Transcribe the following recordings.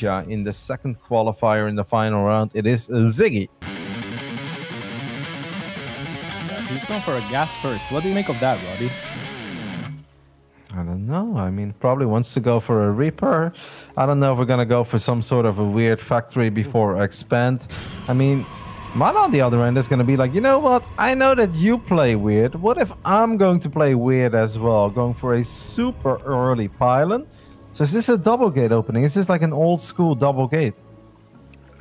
in the second qualifier in the final round. It is Ziggy. He's going for a gas first. What do you make of that, Roddy? I don't know. I mean, probably wants to go for a Reaper. I don't know if we're going to go for some sort of a weird factory before expand. I mean, MaNa on the other end is going to be like, you know what? I know that you play weird. What if I'm going to play weird as well? Going for a super early pylon. So is this a double gate opening? Is this like an old school double gate?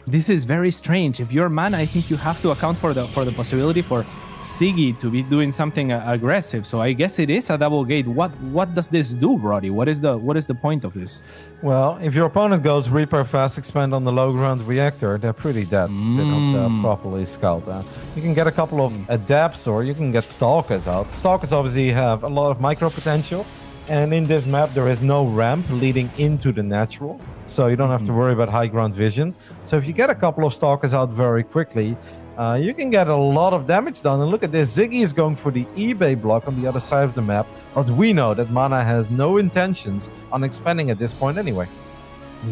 This is very strange. If you're MaNa, I think you have to account for the possibility for Ziggy to be doing something aggressive. So I guess it is a double gate. What does this do, Roddy? What is the point of this? Well, if your opponent goes Reaper fast expand on the low ground reactor, they're pretty dead. They don't properly scout that. You can get a couple of adapts, or you can get stalkers out. Stalkers obviously have a lot of micro potential, and in this map there is no ramp leading into the natural, so you don't have to worry about high ground vision. So if you get a couple of stalkers out very quickly, you can get a lot of damage done. And look at this, Ziggy is going for the eBay block on the other side of the map, but we know that MaNa has no intentions on expanding at this point anyway.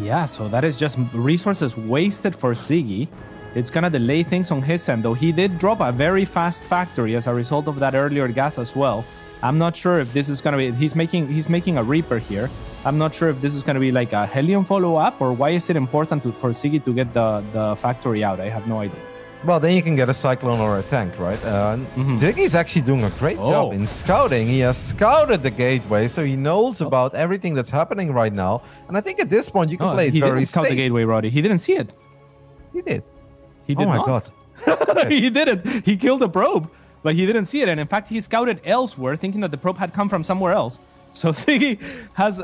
Yeah, so that is just resources wasted for Ziggy. It's gonna delay things on his end, though he did drop a very fast factory as a result of that earlier gas as well. I'm not sure if this is gonna be, he's making a Reaper here. I'm not sure if this is gonna be like a Helium follow-up, or why is it important for Ziggy to get the factory out? I have no idea. Well, then you can get a Cyclone or a tank, right? Ziggy's actually doing a great job in scouting. He has scouted the gateway, so he knows about everything that's happening right now. And I think at this point, you can play it very safe. He didn't scout the gateway, Roddy. He didn't see it. He did. He did not. Oh my God. He did it. He killed the probe, but he didn't see it. And in fact, he scouted elsewhere, thinking that the probe had come from somewhere else. So Ziggy has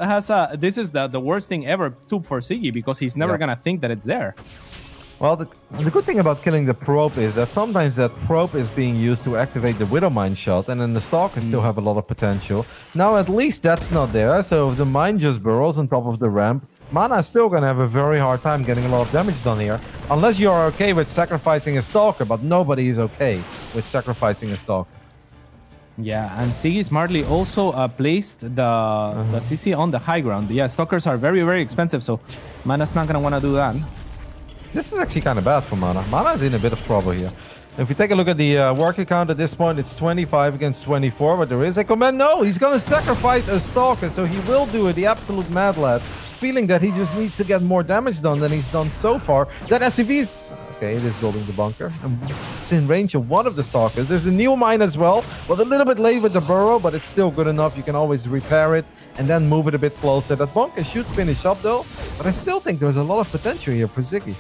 this is the worst thing ever for Ziggy, because he's never going to think that it's there. Well, the good thing about killing the probe is that sometimes that probe is being used to activate the Widow Mine shot, and then the Stalkers still have a lot of potential. Now, at least that's not there, so if the mine just burrows on top of the ramp, MaNa is still going to have a very hard time getting a lot of damage done here. Unless you are okay with sacrificing a Stalker, but nobody is okay with sacrificing a Stalker. Yeah, and Ziggy smartly also placed the CC on the high ground. Yeah, Stalkers are very, very expensive, so MaNa's not going to want to do that. This is actually kind of bad for MaNa. MaNa is in a bit of trouble here. If we take a look at the worker count at this point, it's 25 against 24, but there is a command. No, he's going to sacrifice a Stalker, so he will do it, the absolute mad lad, feeling that he just needs to get more damage done than he's done so far. That SCV's... Okay, it is building the bunker, and it's in range of one of the Stalkers. There's a new mine as well. Was a little bit late with the burrow, but it's still good enough. You can always repair it and then move it a bit closer. That bunker should finish up though, but I still think there's a lot of potential here for Ziggy.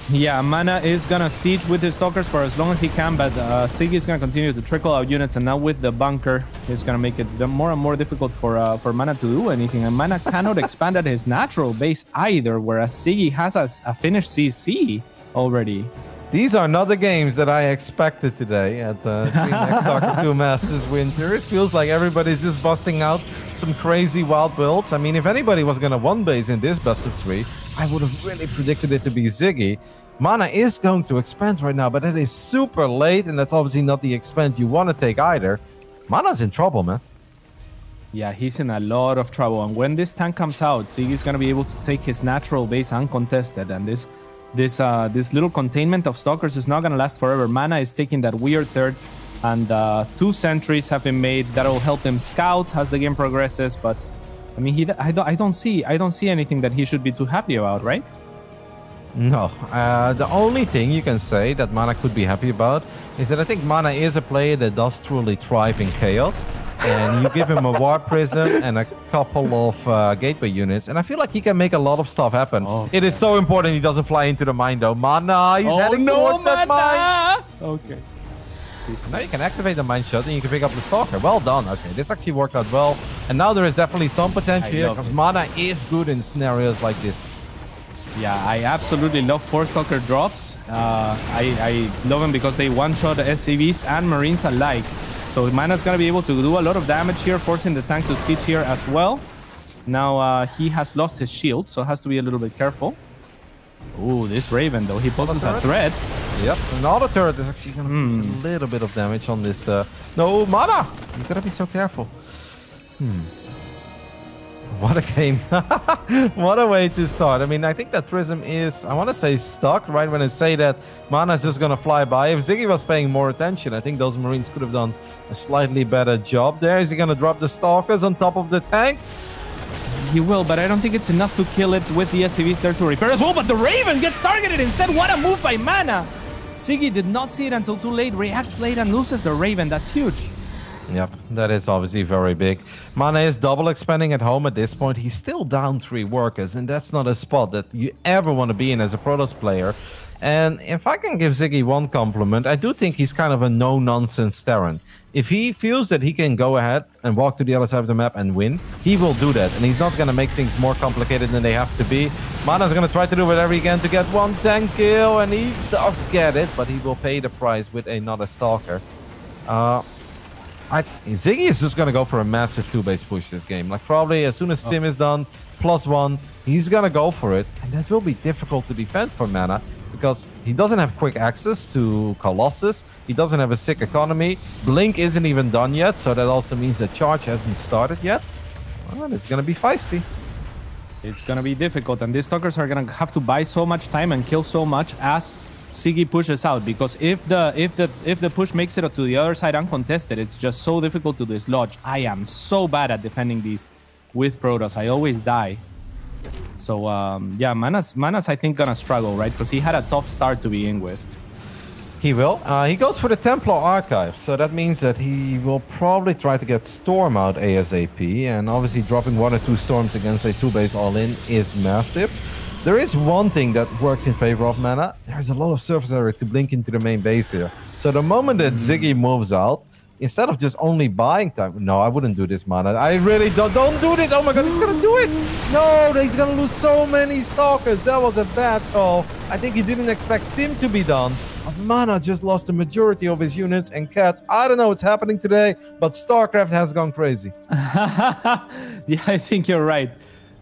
Yeah, MaNa is gonna siege with his Stalkers for as long as he can, but Ziggy is gonna continue to trickle out units, and now with the bunker, he's gonna make it more and more difficult for MaNa to do anything. And MaNa cannot expand at his natural base either, whereas Ziggy has a finished CC already. These are not the games that I expected today at the DreamHack Soccer 2 Masters Winter. It feels like everybody's just busting out some crazy wild builds. I mean, if anybody was gonna one base in this best of 3, I would have really predicted it to be Ziggy. MaNa is going to expand right now, but it is super late, and that's obviously not the expand you want to take either. MaNa's in trouble, man. Yeah, he's in a lot of trouble, and when this tank comes out, Ziggy's going to be able to take his natural base uncontested, and this little containment of Stalkers is not going to last forever. MaNa is taking that weird third, and 2 sentries have been made that will help him scout as the game progresses, but I mean, I don't see anything that he should be too happy about, right? No, the only thing you can say that MaNa could be happy about is that I think MaNa is a player that does truly thrive in chaos, and you give him a Warp Prism and a couple of gateway units, and I feel like he can make a lot of stuff happen. It is so important he doesn't fly into the mine though. MaNa, he's heading towards that mine. Okay. Now you can activate the mine shot and you can pick up the Stalker. Well done. Okay, this actually worked out well, and now there is definitely some potential here because MaNa is good in scenarios like this. Yeah, I absolutely love 4 Stalker drops. I love them because they one-shot SCVs and Marines alike. So MaNa's going to be able to do a lot of damage here, forcing the tank to siege here as well. Now he has lost his shield, so has to be a little bit careful. Ooh, this Raven, though, he poses a threat. Yep, another turret is actually going to do a little bit of damage on this. No, MaNa! You got to be so careful. what a game. What a way to start. I mean, I think that Prism is, I want to say, stuck, right? When I say that MaNa is just going to fly by. If Ziggy was paying more attention, I think those Marines could have done a slightly better job there. Is he going to drop the Stalkers on top of the tank? He will, but I don't think it's enough to kill it with the SCVs there to repair as well. But the Raven gets targeted instead. What a move by MaNa. Ziggy did not see it until too late, reacts late and loses the Raven. That's huge. Yep, that is obviously very big. MaNa is double expanding at home at this point. He's still down 3 workers, and that's not a spot that you ever want to be in as a Protoss player. And if I can give Ziggy one compliment, I do think he's kind of a no-nonsense Terran. If he feels that he can go ahead and walk to the other side of the map and win, he will do that. And he's not going to make things more complicated than they have to be. MaNa's going to try to do whatever he can to get one tank kill, and he does get it, but he will pay the price with another Stalker. Ziggy is just going to go for a massive 2-base push this game. Like, probably as soon as Stim is done, +1, he's going to go for it. And that will be difficult to defend for MaNa, because he doesn't have quick access to Colossus. He doesn't have a sick economy. Blink isn't even done yet, so that also means that Charge hasn't started yet. Well, it's going to be feisty. It's going to be difficult, and these Stalkers are going to have to buy so much time and kill so much as Ziggy pushes out, because if the push makes it to the other side uncontested, it's just so difficult to dislodge. I am so bad at defending these with Protoss. I always die. So yeah, MaNa's I think gonna struggle, right? Because he had a tough start to begin with. He will. He goes for the Templar Archive, so that means that he will probably try to get Storm out ASAP, and obviously dropping 1 or 2 Storms against a 2-base all-in is massive. There is one thing that works in favor of MaNa. There's a lot of surface area to blink into the main base here. So the moment that Ziggy moves out, instead of just only buying time... No, I wouldn't do this, MaNa. I really don't do this. Oh my god, he's going to do it. No, he's going to lose so many Stalkers. That was a bad call. I think he didn't expect Stim to be done. But MaNa just lost the majority of his units and cats. I don't know what's happening today, but StarCraft has gone crazy. Yeah, I think you're right.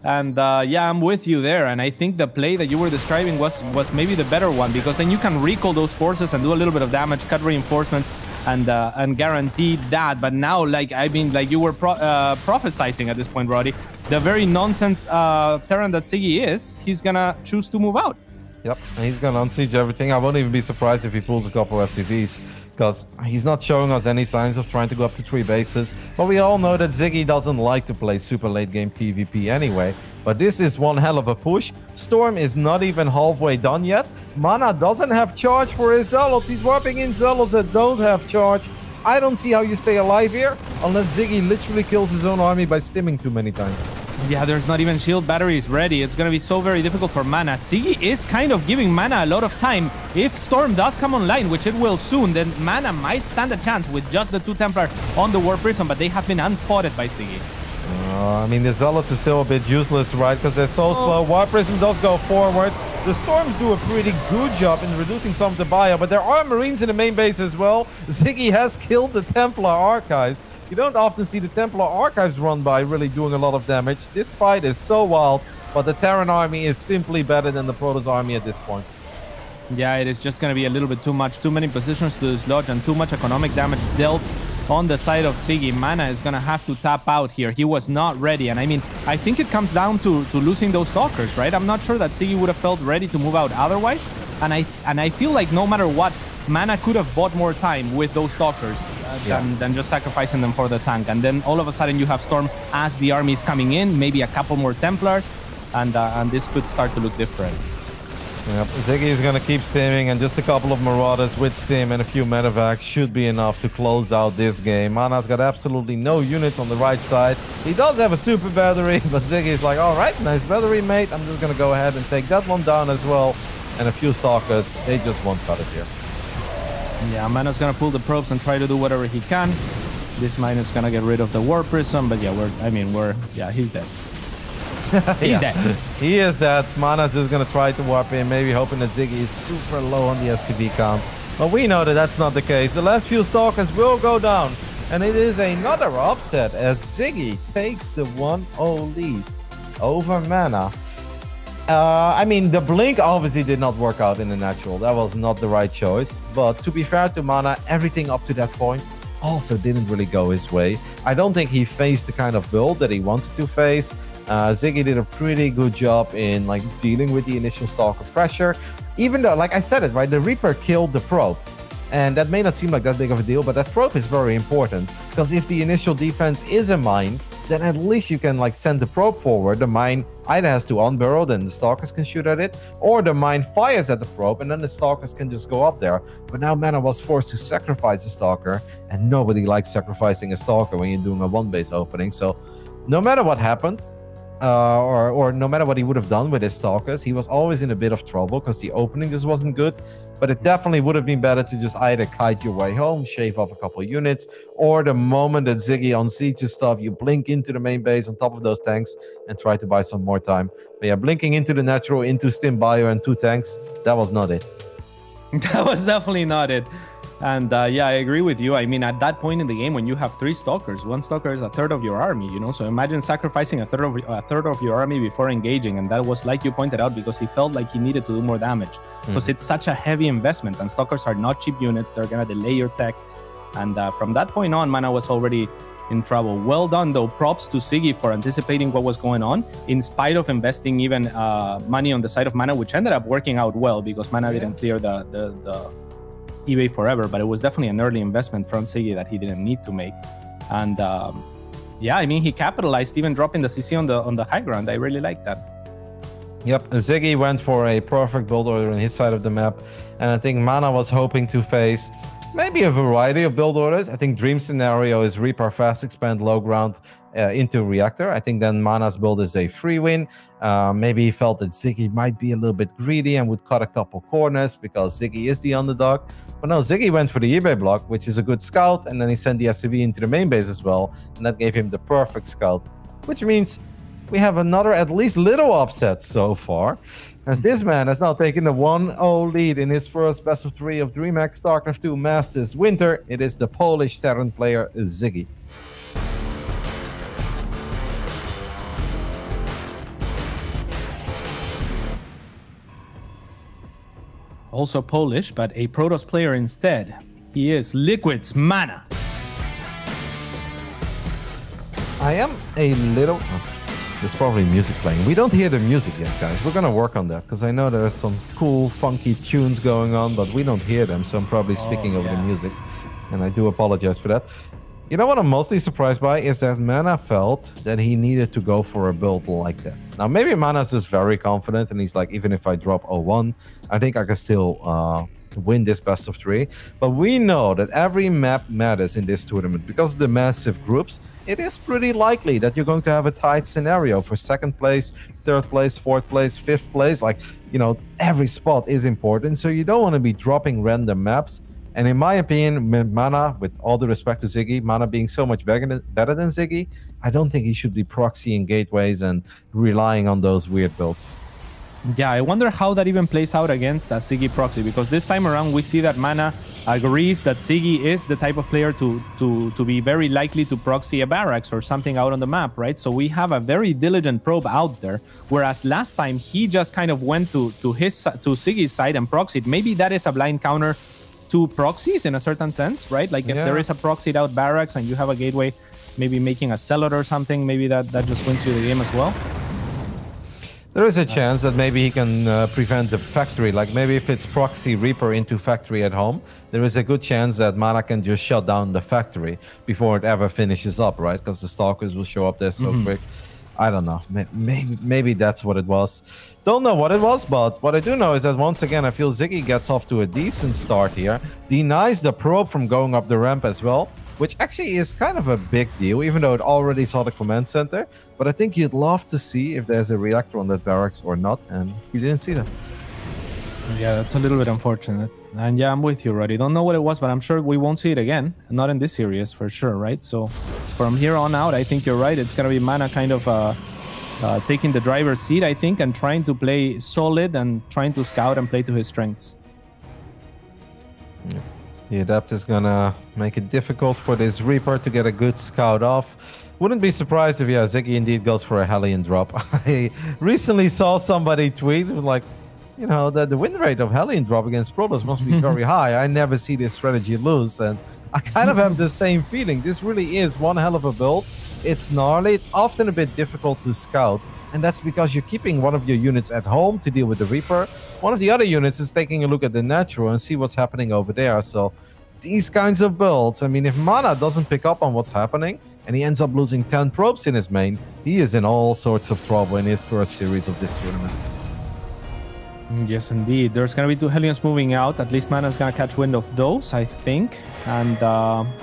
And yeah, I'm with you there. And I think the play that you were describing was maybe the better one, because then you can recall those forces and do a little bit of damage, cut reinforcements, and guarantee that. But now, like, I mean, like you were prophesizing at this point, Roddy, the very nonsense Terran that Ziggy is, he's gonna choose to move out. Yep, and he's gonna unsiege everything. I won't even be surprised if he pulls a couple SCVs, because he's not showing us any signs of trying to go up to 3 bases. But we all know that Ziggy doesn't like to play super late game PvP anyway. But this is one hell of a push. Storm is not even halfway done yet. MaNa doesn't have charge for his Zealots. He's warping in Zealots that don't have charge. I don't see how you stay alive here, unless Ziggy literally kills his own army by stimming too many times. Yeah, there's not even shield batteries ready. It's going to be so very difficult for MaNa. Ziggy is kind of giving MaNa a lot of time. If Storm does come online, which it will soon, then MaNa might stand a chance with just the 2 Templar on the War Prism, but they have been unspotted by Ziggy. I mean, the Zealots is still a bit useless, right? Because they're so slow. War Prism does go forward. The Storms do a pretty good job in reducing some of the bio, but there are Marines in the main base as well. Ziggy has killed the Templar Archives. You don't often see the Templar Archives run by really doing a lot of damage. This fight is so wild, but the Terran army is simply better than the Protoss army at this point. Yeah, it is just going to be a little bit too much. Too many positions to dislodge and too much economic damage dealt on the side of Ziggy. MaNa is going to have to tap out here. He was not ready. And I mean, I think it comes down to losing those Stalkers, right? I'm not sure that Ziggy would have felt ready to move out otherwise. And I feel like no matter what, MaNa could have bought more time with those Stalkers than just sacrificing them for the tank. And then all of a sudden you have Storm as the army is coming in, maybe a couple more Templars, and this could start to look different. Yep, Ziggy is going to keep stimming, and just a couple of Marauders with stim and a few medevacs should be enough to close out this game. MaNa's got absolutely no units on the right side. He does have a super battery, but Ziggy is like, all right, nice battery, mate. I'm just going to go ahead and take that one down as well. And a few Stalkers, they just won't cut it here. Yeah, MaNa's going to pull the probes and try to do whatever he can. This mine is going to get rid of the War Prism, but yeah, he's dead. He's dead. He is dead. MaNa's just going to try to warp in, maybe hoping that Ziggy is super low on the SCV count. But we know that that's not the case. The last few Stalkers will go down. And it is another upset as Ziggy takes the 1-0 lead over MaNa. I mean, the blink obviously did not work out in the natural. That was not the right choice. But to be fair to MaNa, everything up to that point also didn't really go his way. I don't think he faced the kind of build that he wanted to face. Ziggy did a pretty good job in like dealing with the initial Stalker pressure. Even though, like I said it, right, the Reaper killed the probe. And that may not seem like that big of a deal, but that probe is very important. Because if the initial defense is a mine, then at least you can like send the probe forward. The mine either has to unburrow, then the Stalkers can shoot at it, or the mine fires at the probe, and then the Stalkers can just go up there. But now MaNa was forced to sacrifice a Stalker, and nobody likes sacrificing a Stalker when you're doing a one-base opening. So no matter what happened, or no matter what he would have done with his Stalkers, he was always in a bit of trouble because the opening just wasn't good. But it definitely would have been better to just either kite your way home, shave off a couple of units, or the moment that Ziggy unsieges stuff, you blink into the main base on top of those tanks and try to buy some more time. But yeah, blinking into the natural, into Stim Bio and 2 tanks, that was not it. That was definitely not it. And yeah, I agree with you. I mean, at that point in the game, when you have 3 Stalkers, 1 Stalker is a third of your army, you know? So imagine sacrificing a third of your army before engaging. And that was, like you pointed out, because he felt like he needed to do more damage. Because it's such a heavy investment, and Stalkers are not cheap units. They're going to delay your tech. And from that point on, MaNa was already in trouble. Well done, though. Props to Ziggy for anticipating what was going on, in spite of investing even money on the side of MaNa, which ended up working out well because MaNa didn't clear the eBay forever, but it was definitely an early investment from Ziggy that he didn't need to make. And yeah, I mean, he capitalized, even dropping the CC on the high ground. I really like that. Yep, Ziggy went for a perfect build order on his side of the map, and I think MaNa was hoping to face maybe a variety of build orders. I think dream scenario is Reaper fast expand low ground into reactor. I think then MaNa's build is a free win. Maybe he felt that Ziggy might be a little bit greedy and would cut a couple corners because Ziggy is the underdog. But no, Ziggy went for the eBay block, which is a good scout, and then he sent the SCV into the main base as well, and that gave him the perfect scout, which means we have another at least little upset so far, as this man has now taken a 1-0 lead in his first best of 3 of DreamHack StarCraft 2 Masters Winter. It is the Polish Terran player Ziggy. Also Polish, but a Protoss player instead. He is Liquid's MaNa. I am a little... There's probably music playing. We don't hear the music yet, guys. We're gonna work on that because I know there's some cool, funky tunes going on, but we don't hear them, so I'm probably speaking over the music, and I do apologize for that. You know what I'm mostly surprised by is that MaNa felt that he needed to go for a build like that. Now, maybe MaNa's just very confident, and he's like, even if I drop 0-1, I think I can still win this best of 3. But we know that every map matters in this tournament because of the massive groups. It is pretty likely that you're going to have a tight scenario for 2nd place, 3rd place, 4th place, 5th place. Like, you know, every spot is important, so you don't want to be dropping random maps. And in my opinion, MaNa, with all the respect to Ziggy, MaNa being so much better than Ziggy, I don't think he should be proxying gateways and relying on those weird builds. Yeah, I wonder how that even plays out against that Ziggy proxy, because this time around we see that MaNa agrees that Ziggy is the type of player to be very likely to proxy a barracks or something out on the map, right? So we have a very diligent probe out there, whereas last time he just kind of went to Ziggy's side and proxied. Maybe that is a blind counter to proxies in a certain sense, right? Like if there is a proxied out barracks and you have a gateway, maybe making a cellar or something, maybe that just wins you the game as well. There is a chance that maybe he can prevent the factory. Like maybe if it's proxy Reaper into factory at home, there is a good chance that MaNa can just shut down the factory before it ever finishes up, right? Because the Stalkers will show up there so quick. I don't know. Maybe that's what it was. Don't know what it was, but what I do know is that once again, I feel Ziggy gets off to a decent start here. Denies the probe from going up the ramp as well, which actually is kind of a big deal, even though it already saw the command center. But I think you'd love to see if there's a reactor on that barracks or not, and you didn't see that. Yeah, that's a little bit unfortunate. And yeah, I'm with you, Roddy. Don't know what it was, but I'm sure we won't see it again. Not in this series, for sure, right? So from here on out, I think you're right. It's going to be MaNa kind of taking the driver's seat, I think, and trying to play solid and trying to scout and play to his strengths. Yeah. The Adept is going to make it difficult for this Reaper to get a good scout off. Wouldn't be surprised if, yeah, Ziggy indeed goes for a Hellion drop. I recently saw somebody tweet, like, you know, that the win rate of Hellion drop against Protoss must be very high. I never see this strategy lose, and I kind of have the same feeling. This really is one hell of a build. it's gnarly. It's often a bit difficult to scout, and that's because you're keeping one of your units at home to deal with the Reaper. One of the other units is taking a look at the natural and see what's happening over there. So these kinds of builds, I mean, if MaNa doesn't pick up on what's happening and he ends up losing 10 probes in his main, he is in all sorts of trouble in his first series of this tournament. Yes, indeed. There's going to be 2 Hellions moving out. At least MaNa's going to catch wind of those, I think. And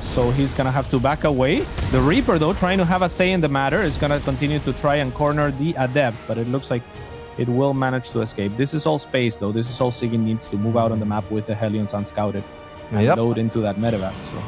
so he's going to have to back away. The Reaper, though, trying to have a say in the matter, is going to continue to try and corner the Adept. But it looks like it will manage to escape. This is all space, though. This is all Ziggy needs to move out on the map with the Hellions unscouted and load into that medevac. So.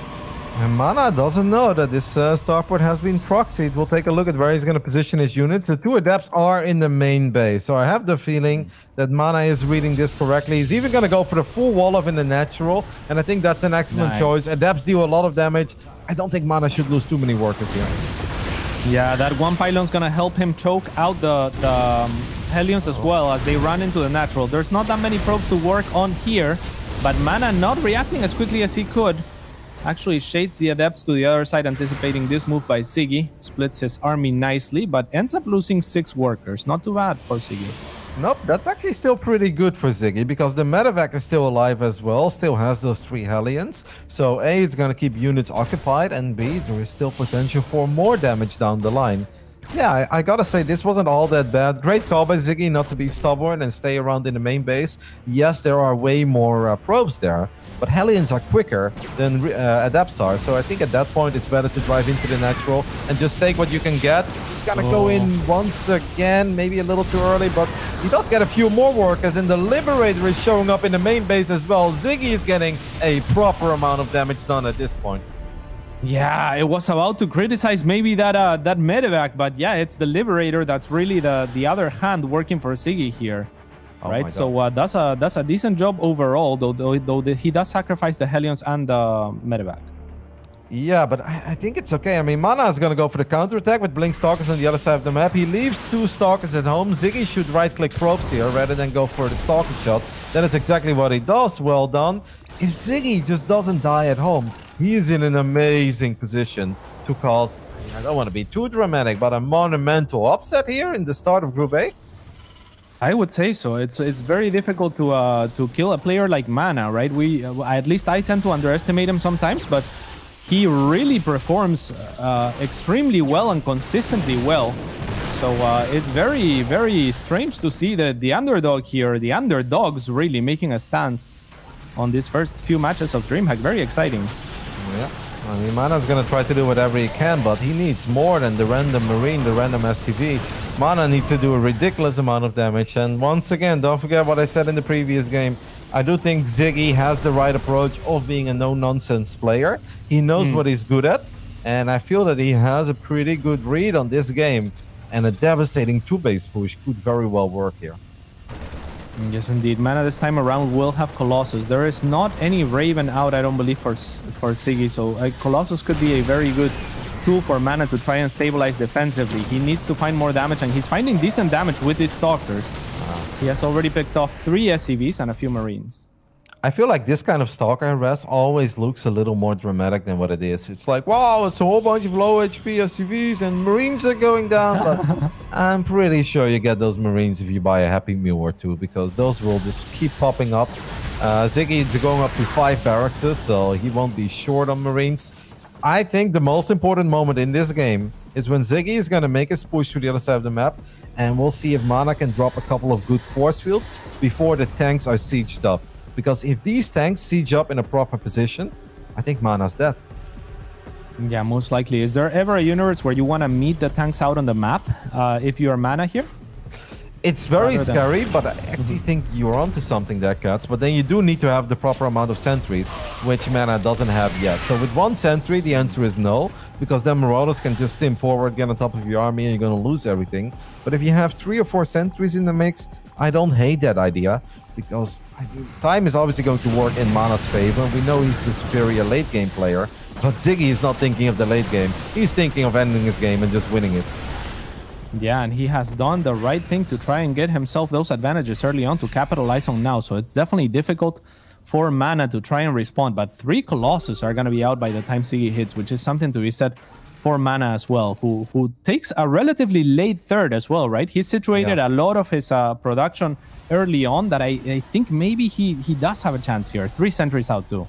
And MaNa doesn't know that this starport has been proxied. We'll take a look at where he's going to position his units. The 2 Adepts are in the main base, so I have the feeling that MaNa is reading this correctly. He's even going to go for the full wall of in the natural, and I think that's an excellent choice. Adepts deal a lot of damage. I don't think MaNa should lose too many workers here. Yeah, that one pylon's going to help him choke out the Hellions as well as they run into the natural. There's not that many probes to work on here, but MaNa not reacting as quickly as he could. Actually shades the Adepts to the other side, anticipating this move by Ziggy. Splits his army nicely, but ends up losing 6 workers. Not too bad for Ziggy. Nope, that's actually still pretty good for Ziggy, because the medevac is still alive as well, still has those 3 Hellions. So A, it's going to keep units occupied, and B, there is still potential for more damage down the line. Yeah, I gotta say, this wasn't all that bad. Great call by Ziggy not to be stubborn and stay around in the main base. Yes, there are way more probes there, but Hellions are quicker than Adepts are. So I think at that point, it's better to drive into the natural and just take what you can get. He's gonna go in once again, maybe a little too early, but he does get a few more workers, and the Liberator is showing up in the main base as well. Ziggy is getting a proper amount of damage done at this point. Yeah, it was about to criticize maybe that medevac, but yeah, it's the Liberator that's really the other hand working for Ziggy here, right? So that's a decent job overall, though he does sacrifice the Hellions and the medevac. Yeah, but I think it's okay. I mean, MaNa is going to go for the counterattack with Blink Stalkers on the other side of the map. He leaves 2 Stalkers at home. Ziggy should right-click probes here rather than go for the Stalker shots. That is exactly what he does. Well done. If Ziggy just doesn't die at home, he is in an amazing position to cause, I don't want to be too dramatic, but a monumental upset here in the start of Group A. I would say so. It's very difficult to kill a player like MaNa, right? At least I tend to underestimate him sometimes, but he really performs extremely well and consistently well. So it's very, very strange to see that the underdog here, the underdogs really making a stance on these first few matches of DreamHack. Very exciting. Yeah, I mean, MaNa's going to try to do whatever he can, but he needs more than the random Marine, the random SCV. MaNa needs to do a ridiculous amount of damage. And once again, don't forget what I said in the previous game. I do think Ziggy has the right approach of being a no-nonsense player. He knows what he's good at, and I feel that he has a pretty good read on this game, and a devastating 2-base push could very well work here. Yes, indeed. MaNa this time around will have Colossus. There is not any Raven out, I don't believe, for Ziggy, so Colossus could be a very good tool for MaNa to try and stabilize defensively. He needs to find more damage, and he's finding decent damage with his Stalkers. He has already picked off 3 SCVs and a few Marines. I feel like this kind of Stalker harass always looks a little more dramatic than what it is. It's like, wow, it's a whole bunch of low HP SCVs and Marines are going down. But I'm pretty sure you get those Marines if you buy a Happy Meal or 2, because those will just keep popping up. Ziggy is going up to 5 barracks, so he won't be short on Marines. I think the most important moment in this game is when Ziggy is going to make his push to the other side of the map, and we'll see if MaNa can drop a couple of good force fields before the tanks are sieged up. Because if these tanks siege up in a proper position, I think MaNa's dead. Yeah, most likely. Is there ever a universe where you want to meet the tanks out on the map if you are MaNa here? It's very scary, but I actually think you're onto something there, Cuts. But then you do need to have the proper amount of sentries, which MaNa doesn't have yet. So with 1 sentry, the answer is no, because then Marauders can just stim forward, get on top of your army, and you're going to lose everything. But if you have 3 or 4 sentries in the mix, I don't hate that idea, because I mean, time is obviously going to work in MaNa's favor. We know he's the superior late game player, but Ziggy is not thinking of the late game. He's thinking of ending his game and just winning it. Yeah, and he has done the right thing to try and get himself those advantages early on to capitalize on now. So it's definitely difficult for MaNa to try and respond. But 3 Colossus are going to be out by the time Ziggy hits, which is something to be said for MaNa as well, who takes a relatively late third as well, right? He situated a lot of his production early on that I think maybe he does have a chance here. 3 sentries out too.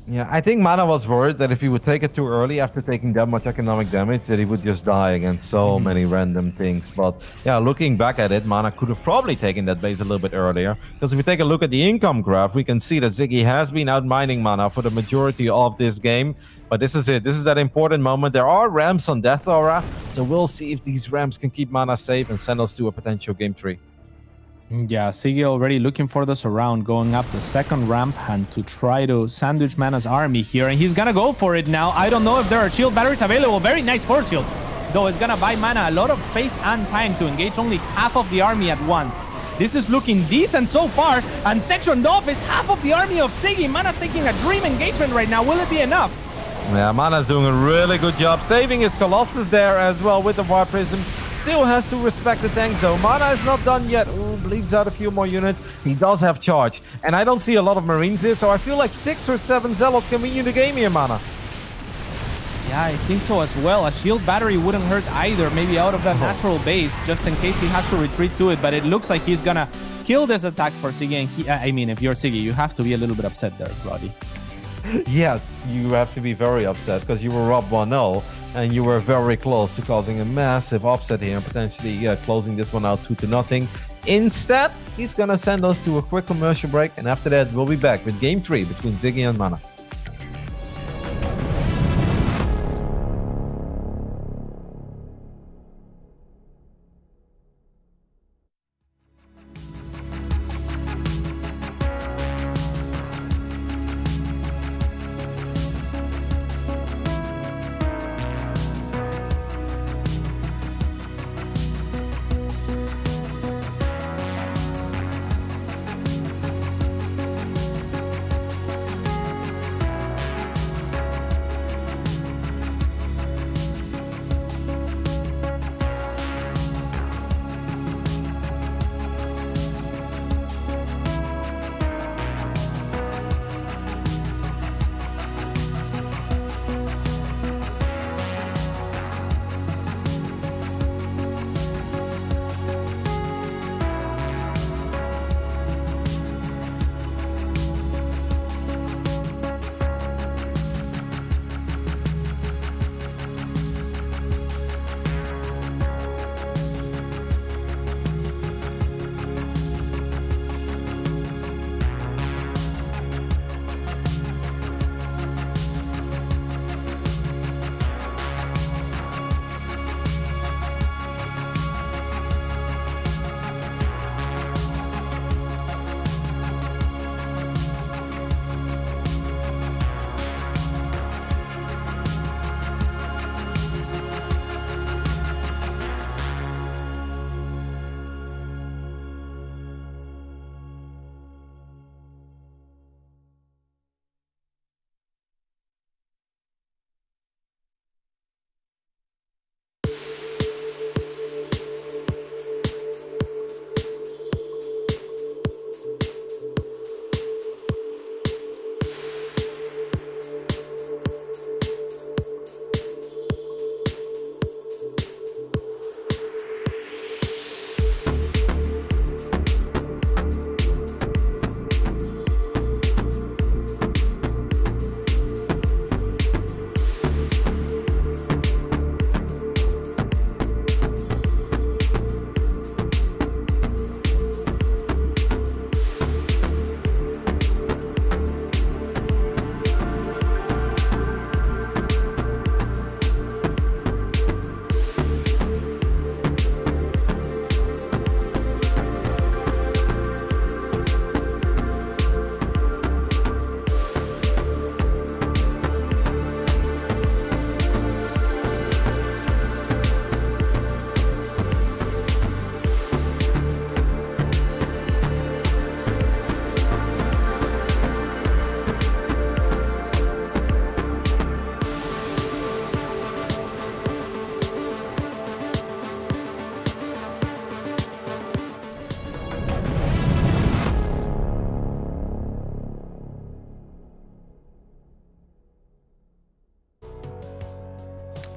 Yeah, I think MaNa was worried that if he would take it too early after taking that much economic damage, that he would just die against so many random things. But yeah, looking back at it, MaNa could have probably taken that base a little bit earlier. Because if we take a look at the income graph, we can see that Ziggy has been outmining MaNa for the majority of this game. But this is it. This is that important moment. There are ramps on Death Aura, so we'll see if these ramps can keep MaNa safe and send us to a potential game 3. Yeah, Ziggy already looking for the surround, going up the second ramp and to try to sandwich MaNa's army here. And he's gonna go for it now. I don't know if there are shield batteries available. Very nice force shields, though it's gonna buy MaNa a lot of space and time to engage only half of the army at once. This is looking decent so far, and sectioned off is half of the army of Ziggy. MaNa's taking a dream engagement right now. Will it be enough? Yeah, MaNa's doing a really good job saving his Colossus there as well with the War Prisms. Still has to respect the tanks though. MaNa is not done yet. Ooh, bleeds out a few more units. He does have charge. And I don't see a lot of Marines here, so I feel like 6 or 7 Zealots can win you the game here, MaNa. Yeah, I think so as well. A shield battery wouldn't hurt either. Maybe out of that natural base, just in case he has to retreat to it. But it looks like he's gonna kill this attack for Ziggy. And I mean, if you're Ziggy, you have to be a little bit upset there, Roddy. Yes, you have to be very upset because you were up 1-0 and you were very close to causing a massive upset here and potentially closing this one out 2-0. Instead, he's gonna send us to a quick commercial break, and after that we'll be back with game 3 between Ziggy and MaNa.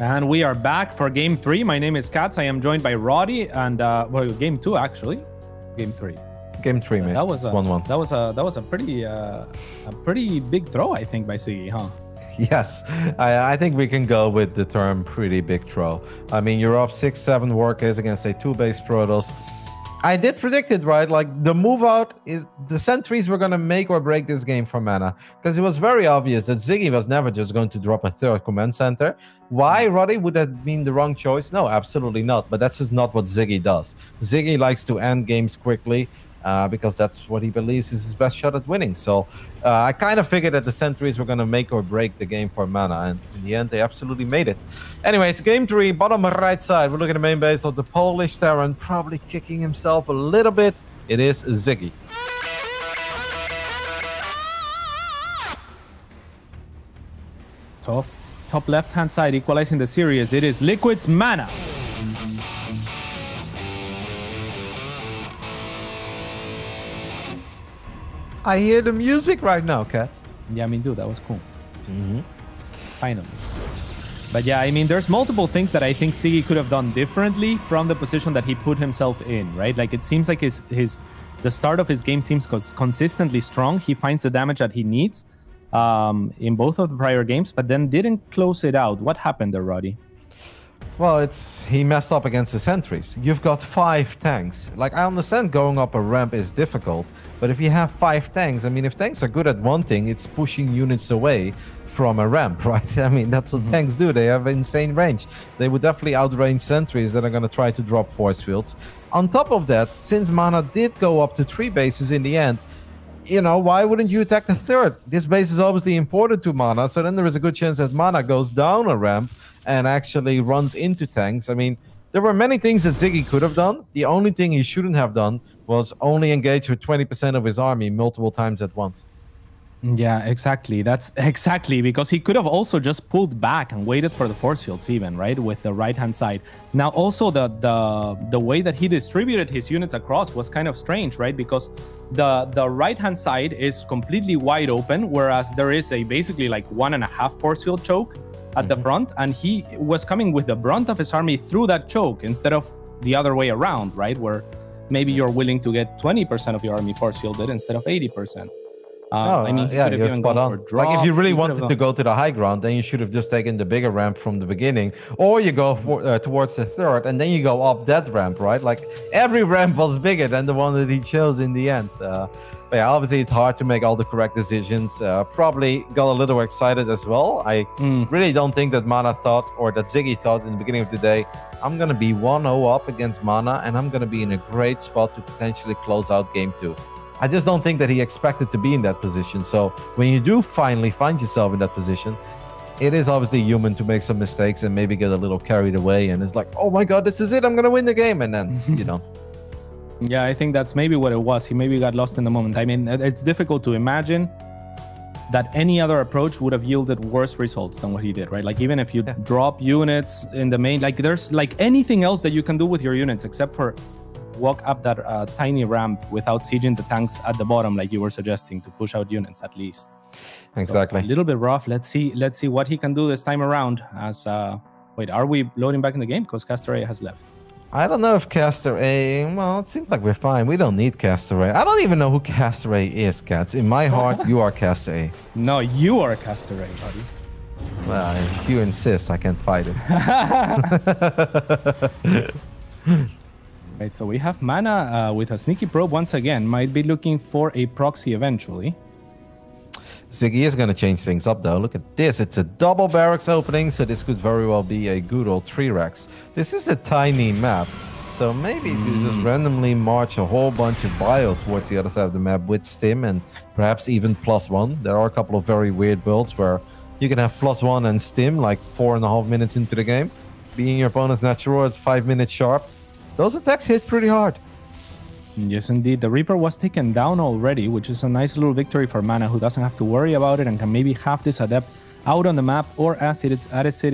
And we are back for game 3. My name is Katz. I am joined by Roddy and well, game 2 actually. Game 3. Game 3, mate. That was 1-1. That was a pretty big throw, I think, by Ziggy, huh? Yes, I think we can go with the term pretty big throw. I mean, you're up 6-7 workers against a 2-base Protoss. I did predict it, right? Like, the move out is the sentries were going to make or break this game for MaNa, because it was very obvious that Ziggy was never just going to drop a 3rd command center. Why, Roddy? Would that have been the wrong choice? No, absolutely not. But that's just not what Ziggy does. Ziggy likes to end games quickly because that's what he believes is his best shot at winning. So I kind of figured that the sentries were going to make or break the game for MaNa, and in the end, they absolutely made it. Anyways, game 3, bottom right side. We're looking at the main base of the Polish Terran, probably kicking himself a little bit. It is Ziggy. Top left-hand side, equalizing the series. It is Liquid's MaNa. I hear the music right now, Kat. Yeah, I mean, dude, that was cool. Finally. But yeah, I mean, there's multiple things that I think Ziggy could have done differently from the position that he put himself in, right? Like, it seems like the start of his game seems consistently strong. He finds the damage that he needs in both of the prior games, but then didn't close it out. What happened there, Roddy? Well, he messed up against the sentries. You've got 5 tanks. Like, I understand going up a ramp is difficult, but if you have 5 tanks, I mean, if tanks are good at one thing, it's pushing units away from a ramp, right? I mean, that's what tanks do. They have insane range. They would definitely outrange sentries that are going to try to drop force fields. On top of that, since MaNa did go up to 3 bases in the end, you know, why wouldn't you attack the 3rd? This base is obviously important to MaNa, so then there is a good chance that MaNa goes down a ramp and actually runs into tanks. I mean, there were many things that Ziggy could have done. The only thing he shouldn't have done was only engage with 20% of his army multiple times at once. Yeah, exactly. That's exactly, because he could have also just pulled back and waited for the force fields even, right, with the right-hand side. Now, also the way that he distributed his units across was kind of strange, right, because the right-hand side is completely wide open, whereas there is a basically like 1.5 force field choke at the front, and he was coming with the brunt of his army through that choke instead of the other way around, right, where maybe you're willing to get 20% of your army force fielded instead of 80%. I mean, yeah, you're spot on. Like, if you really wanted to go to the high ground, then you should have just taken the bigger ramp from the beginning, or you go towards the 3rd, and then you go up that ramp, right? Like, every ramp was bigger than the one that he chose in the end. But yeah, obviously it's hard to make all the correct decisions. Probably got a little excited as well. I really don't think that MaNa thought, or that Ziggy thought in the beginning of the day, I'm going to be 1-0 up against MaNa, and I'm going to be in a great spot to potentially close out game 2. I just don't think that he expected to be in that position. So when you do finally find yourself in that position, it is obviously human to make some mistakes and maybe get a little carried away. And it's like, oh my God, this is it. I'm going to win the game. And then, you know. Yeah, I think that's maybe what it was. He maybe got lost in the moment. I mean, it's difficult to imagine that any other approach would have yielded worse results than what he did, right? Like, even if you drop units in the main, like, there's like anything else that you can do with your units except for walk up that tiny ramp without sieging the tanks at the bottom, like you were suggesting, to push out units at least. Exactly. So a little bit rough. Let's see what he can do this time around. As wait, are we loading back in the game? Because Caster A has left. I don't know if Caster A... Well, it seems like we're fine. We don't need Caster A. I don't even know who Caster A is, Cats. In my heart, you are Caster A. No, you are Caster A, buddy. Well, if you insist, I can't fight it. Right, so we have MaNa with a sneaky probe once again. Might be looking for a proxy eventually. Ziggy is going to change things up, though. Look at this. It's a double barracks opening, so this could very well be a good old 3-racks. This is a tiny map, so maybe if you just randomly march a whole bunch of bio towards the other side of the map with stim and perhaps even +1. There are a couple of very weird builds where you can have +1 and stim like 4.5 minutes into the game, being your opponent's natural at 5 minutes sharp. Those attacks hit pretty hard. Yes, indeed. The Reaper was taken down already, which is a nice little victory for MaNa, who doesn't have to worry about it and can maybe have this Adept out on the map, or as it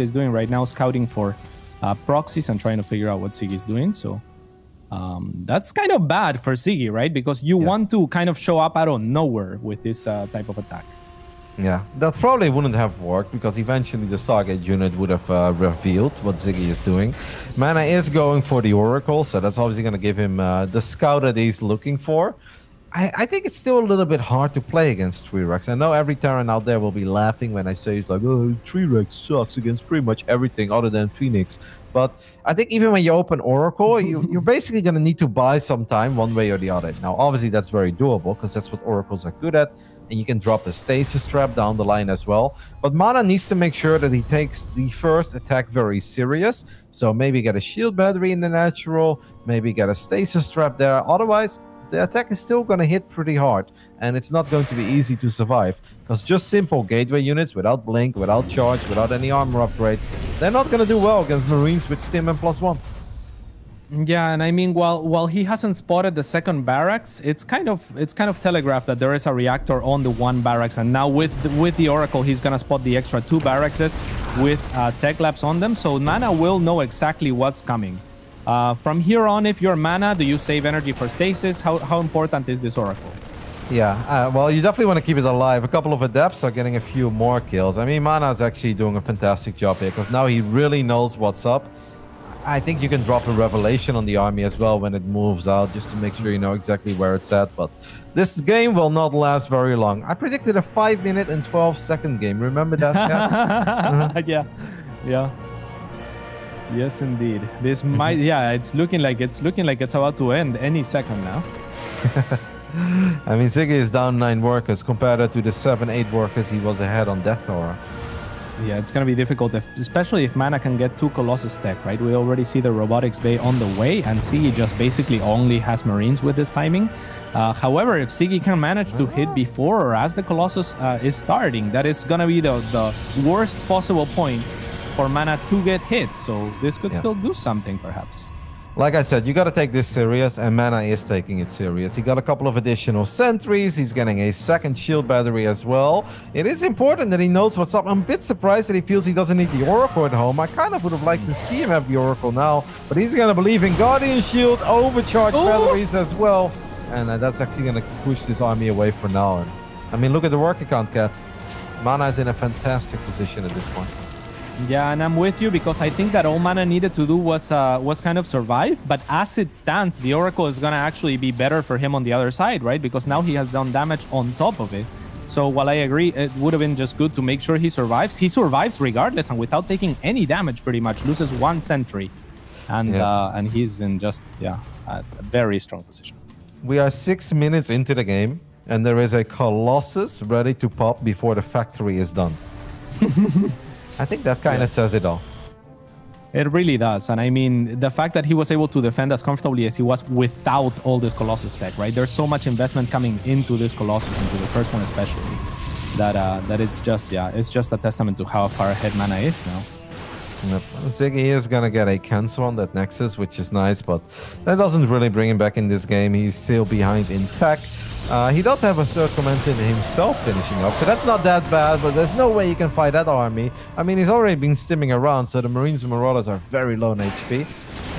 is doing right now, scouting for proxies and trying to figure out what Ziggy is doing. So that's kind of bad for Ziggy, right? Because you want to kind of show up out of nowhere with this type of attack. Yeah, that probably wouldn't have worked because eventually the Stargate unit would have revealed what Ziggy is doing. MaNa is going for the Oracle, so that's obviously going to give him the scout that he's looking for. I think it's still a little bit hard to play against Treerex. I know every Terran out there will be laughing when I say it's like, oh, Treerex sucks against pretty much everything other than Phoenix. But I think even when you open Oracle, you're basically going to need to buy some time one way or the other. Now, obviously, that's very doable because that's what Oracles are good at. And you can drop a stasis trap down the line as well. But MaNa needs to make sure that he takes the first attack very serious. So maybe get a shield battery in the natural, maybe get a stasis trap there. Otherwise, the attack is still going to hit pretty hard, and it's not going to be easy to survive, because just simple gateway units without blink, without charge, without any armor upgrades, they're not going to do well against Marines with stim and +1. Yeah, and I mean, while he hasn't spotted the second barracks, it's kind of telegraphed that there is a reactor on the one barracks, and now with the Oracle, he's gonna spot the extra 2 barracks with tech labs on them, so MaNa will know exactly what's coming. From here on, if you're MaNa, do you save energy for stasis? How important is this Oracle? Yeah, well, you definitely want to keep it alive. A couple of adepts are getting a few more kills. I mean, MaNa is actually doing a fantastic job here, because now he really knows what's up. I think you can drop a revelation on the army as well when it moves out, just to make sure you know exactly where it's at. But this game will not last very long. I predicted a 5-minute and 12-second game. Remember that, Kat? Yeah. Yes, indeed. This might, yeah, it's looking like it's about to end any second now. I mean, Ziggy is down 9 workers compared to the 7-8 workers he was ahead on Death Aura. Yeah, it's going to be difficult, especially if MaNa can get 2 Colossus tech, right? We already see the robotics bay on the way, and Ziggy just basically only has Marines with this timing. However, if Ziggy can manage to hit before or as the Colossus is starting, that is going to be the worst possible point for MaNa to get hit. So this could still do something, perhaps. Like I said, you got to take this serious, and MaNa is taking it serious. He got a couple of additional sentries. He's getting a second shield battery as well. It is important that he knows what's up. I'm a bit surprised that he feels he doesn't need the Oracle at home. I kind of would have liked to see him have the Oracle now, but he's going to believe in Guardian Shield, overcharged batteries as well. And that's actually going to push this army away for now. And, I mean, look at the worker count, cats. MaNa is in a fantastic position at this point. Yeah, and I'm with you, because I think that all MaNa needed to do was kind of survive. But as it stands, the Oracle is going to actually be better for him on the other side, right? Because now he has done damage on top of it. So while I agree, it would have been just good to make sure he survives. He survives regardless and without taking any damage, pretty much. Loses 1 sentry. And he's in just, a very strong position. We are 6 minutes into the game, and there is a Colossus ready to pop before the factory is done. I think that kind of says it all. It really does. And I mean, the fact that he was able to defend as comfortably as he was without all this Colossus tech, right? There's so much investment coming into this Colossus, into the first one especially, that it's just, it's just a testament to how far ahead MaNa is now. Yep. Ziggy is going to get a cancel on that Nexus, which is nice, but that doesn't really bring him back in this game. He's still behind in tech. He does have a 3rd command center himself finishing up, so that's not that bad, but there's no way he can fight that army. I mean, he's already been stimming around, so the Marines and Marauders are very low in HP.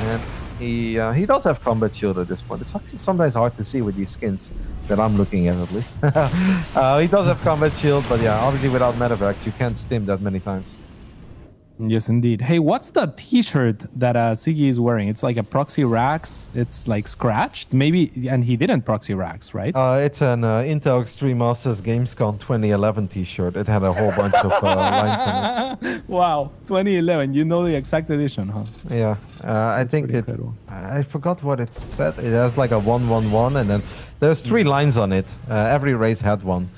And he does have combat shield at this point. It's actually sometimes hard to see with these skins that I'm looking at least. He does have combat shield, but yeah, obviously without medevac, you can't stim that many times. Yes, indeed. Hey, what's the t-shirt that Ziggy is wearing? It's like a proxy Rax. It's like scratched, maybe, and he didn't proxy Rax, right? It's an Intel Extreme Masters Gamescom 2011 t-shirt. It had a whole bunch of lines on it. Wow, 2011. You know the exact edition, huh? Yeah, I think it. I forgot what it said. It has like a 111, and then there's 3 lines on it. Every race had one,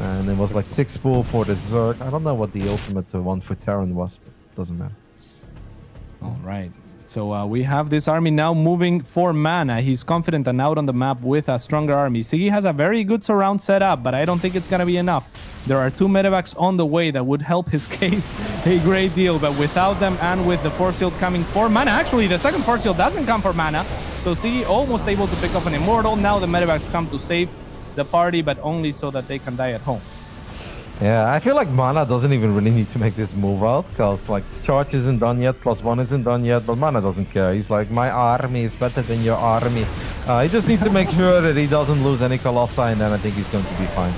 and it was like 6 spool for the Zerg. I don't know what the ultimate one for Terran was, but doesn't matter. All right. So we have this army now moving for MaNa. He's confident and out on the map with a stronger army. Ziggy has a very good surround set up, but I don't think it's going to be enough. There are 2 medevacs on the way that would help his case a great deal, but without them and with the force shield coming for MaNa, actually the second force shield doesn't come for MaNa. So Ziggy almost able to pick up an Immortal. Now the medevacs come to save the party, but only so that they can die at home. Yeah, I feel like MaNa doesn't even really need to make this move out, because like charge isn't done yet, +1 isn't done yet, but MaNa doesn't care. He's like, my army is better than your army. He just needs to make sure that he doesn't lose any Colossi, and then I think he's going to be fine.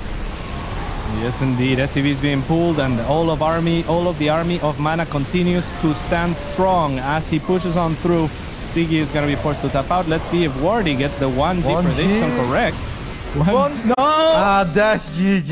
Yes, indeed. SCV is being pulled, and all of the army of MaNa continues to stand strong as he pushes on through. Ziggy is going to be forced to tap out. Let's see if Wardy gets the 1G prediction correct. No! Ah, that's GG.